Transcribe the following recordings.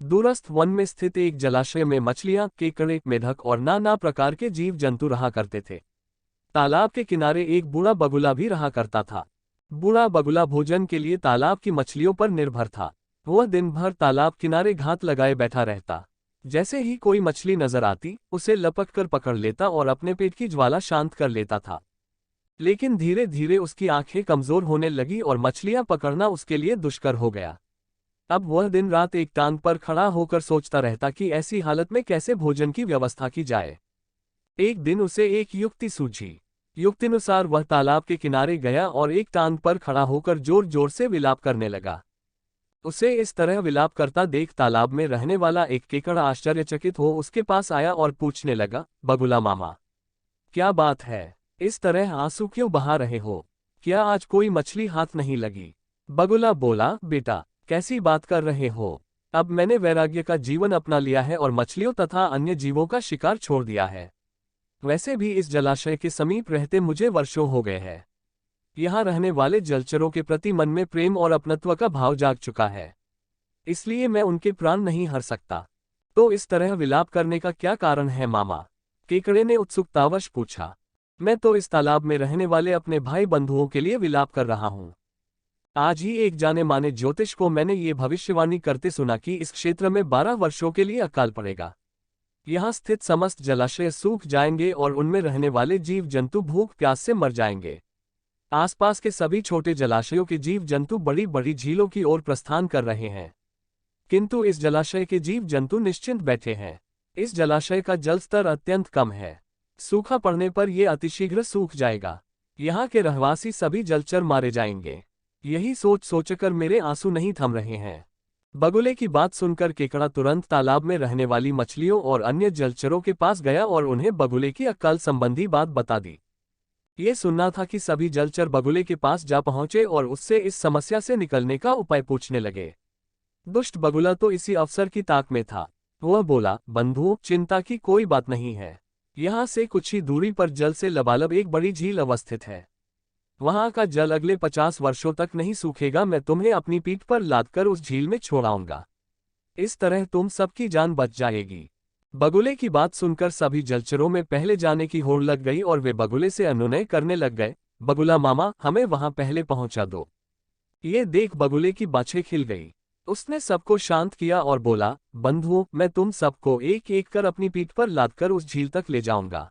दूरस्थ वन में स्थित एक जलाशय में मछलियां, केकड़े, मेढक और नाना प्रकार के जीव जंतु रहा करते थे। तालाब के किनारे एक बूढ़ा बगुला भी रहा करता था। बूढ़ा बगुला भोजन के लिए तालाब की मछलियों पर निर्भर था। वह दिन भर तालाब किनारे घात लगाए बैठा रहता। जैसे ही कोई मछली नजर आती, उसे लपक कर पकड़ लेता और अपने पेट की ज्वाला शांत कर लेता था। लेकिन धीरे धीरे उसकी आंखें कमजोर होने लगी और मछलियां पकड़ना उसके लिए दुष्कर हो गया। अब वह दिन रात एक टांग पर खड़ा होकर सोचता रहता कि ऐसी हालत में कैसे भोजन की व्यवस्था की जाए। एक दिन उसे एक युक्ति सूझी। युक्तिनुसार वह तालाब के किनारे गया और एक टांग पर खड़ा होकर जोर जोर से विलाप करने लगा। उसे इस तरह विलाप करता देख तालाब में रहने वाला एक केकड़ा आश्चर्यचकित हो उसके पास आया और पूछने लगा, बगुला मामा, क्या बात है? इस तरह आंसू क्यों बहा रहे हो? क्या आज कोई मछली हाथ नहीं लगी? बगुला बोला, बेटा, कैसी बात कर रहे हो? अब मैंने वैराग्य का जीवन अपना लिया है और मछलियों तथा अन्य जीवों का शिकार छोड़ दिया है। वैसे भी इस जलाशय के समीप रहते मुझे वर्षों हो गए हैं। यहाँ रहने वाले जलचरों के प्रति मन में प्रेम और अपनत्व का भाव जाग चुका है, इसलिए मैं उनके प्राण नहीं हर सकता। तो इस तरह विलाप करने का क्या कारण है मामा? केकड़े ने उत्सुकतावश पूछा। मैं तो इस तालाब में रहने वाले अपने भाई बंधुओं के लिए विलाप कर रहा हूँ। आज ही एक जाने माने ज्योतिष को मैंने ये भविष्यवाणी करते सुना कि इस क्षेत्र में 12 वर्षों के लिए अकाल पड़ेगा। यहाँ स्थित समस्त जलाशय सूख जाएंगे और उनमें रहने वाले जीव जंतु भूख प्यास से मर जाएंगे। आसपास के सभी छोटे जलाशयों के जीव जंतु बड़ी बड़ी झीलों की ओर प्रस्थान कर रहे हैं, किंतु इस जलाशय के जीव जंतु निश्चिंत बैठे हैं। इस जलाशय का जल स्तर अत्यंत कम है। सूखा पड़ने पर यह अतिशीघ्र सूख जाएगा। यहाँ के रहवासी सभी जलचर मारे जाएंगे। यही सोच सोचकर मेरे आंसू नहीं थम रहे हैं। बगुले की बात सुनकर केकड़ा तुरंत तालाब में रहने वाली मछलियों और अन्य जलचरों के पास गया और उन्हें बगुले की अकाल संबंधी बात बता दी। ये सुनना था कि सभी जलचर बगुले के पास जा पहुंचे और उससे इस समस्या से निकलने का उपाय पूछने लगे। दुष्ट बगुला तो इसी अवसर की ताक में था। वह बोला, बंधु, चिंता की कोई बात नहीं है। यहाँ से कुछ ही दूरी पर जल से लबालब एक बड़ी झील अवस्थित है। वहां का जल अगले 50 वर्षों तक नहीं सूखेगा। मैं तुम्हें अपनी पीठ पर लादकर उस झील में छोड़ाऊंगा। इस तरह तुम सबकी जान बच जाएगी। बगुले की बात सुनकर सभी जलचरों में पहले जाने की होड़ लग गई और वे बगुले से अनुनय करने लग गए, बगुला मामा, हमें वहां पहले पहुंचा दो। ये देख बगुले की बाछें खिल गई। उसने सबको शांत किया और बोला, बंधुओं, मैं तुम सबको एक एक कर अपनी पीठ पर लादकर उस झील तक ले जाऊंगा।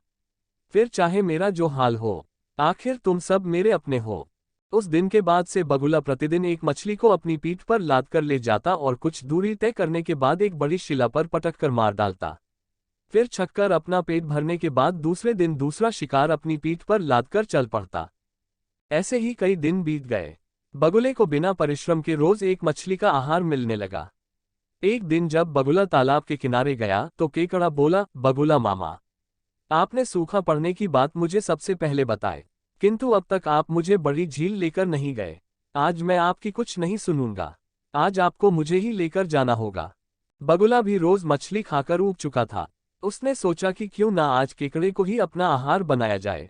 फिर चाहे मेरा जो हाल हो, आखिर तुम सब मेरे अपने हो। उस दिन के बाद से बगुला प्रतिदिन एक मछली को अपनी पीठ पर लादकर ले जाता और कुछ दूरी तय करने के बाद एक बड़ी शिला पर पटककर मार डालता। फिर छककर अपना पेट भरने के बाद दूसरे दिन दूसरा शिकार अपनी पीठ पर लादकर चल पड़ता। ऐसे ही कई दिन बीत गए। बगुले को बिना परिश्रम के रोज एक मछली का आहार मिलने लगा। एक दिन जब बगुला तालाब के किनारे गया तो केकड़ा बोला, बगुला मामा, आपने सूखा पड़ने की बात मुझे सबसे पहले बताए, किंतु अब तक आप मुझे बड़ी झील लेकर नहीं गए। आज मैं आपकी कुछ नहीं सुनूंगा। आज आपको मुझे ही लेकर जाना होगा। बगुला भी रोज मछली खाकर ऊब चुका था। उसने सोचा कि क्यों ना आज केकड़े को ही अपना आहार बनाया जाए,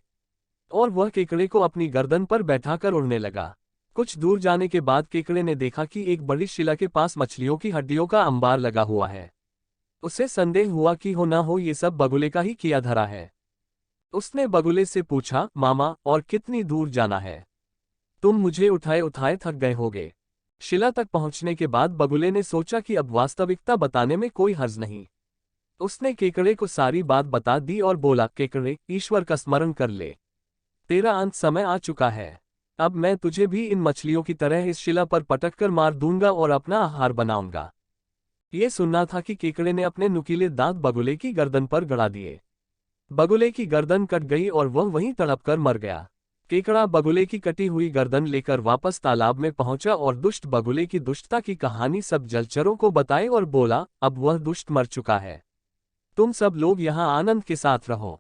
और वह केकड़े को अपनी गर्दन पर बैठाकर उड़ने लगा। कुछ दूर जाने के बाद केकड़े ने देखा कि एक बड़ी शिला के पास मछलियों की हड्डियों का अंबार लगा हुआ है। उसे संदेह हुआ कि हो ना हो ये सब बगुले का ही किया धरा है। उसने बगुले से पूछा, मामा, और कितनी दूर जाना है? तुम मुझे उठाए उठाए थक गए होगे। शिला तक पहुंचने के बाद बगुले ने सोचा कि अब वास्तविकता बताने में कोई हर्ज नहीं। उसने केकड़े को सारी बात बता दी और बोला, केकड़े, ईश्वर का स्मरण कर ले। तेरा अंत समय आ चुका है। अब मैं तुझे भी इन मछलियों की तरह इस शिला पर पटककर मार दूंगा और अपना आहार बनाऊंगा। ये सुनना था कि केकड़े ने अपने नुकीले दांत बगुले की गर्दन पर गड़ा दिए। बगुले की गर्दन कट गई और वह वहीं तड़पकर मर गया। केकड़ा बगुले की कटी हुई गर्दन लेकर वापस तालाब में पहुंचा और दुष्ट बगुले की दुष्टता की कहानी सब जलचरों को बताई और बोला, अब वह दुष्ट मर चुका है। तुम सब लोग यहाँ आनंद के साथ रहो।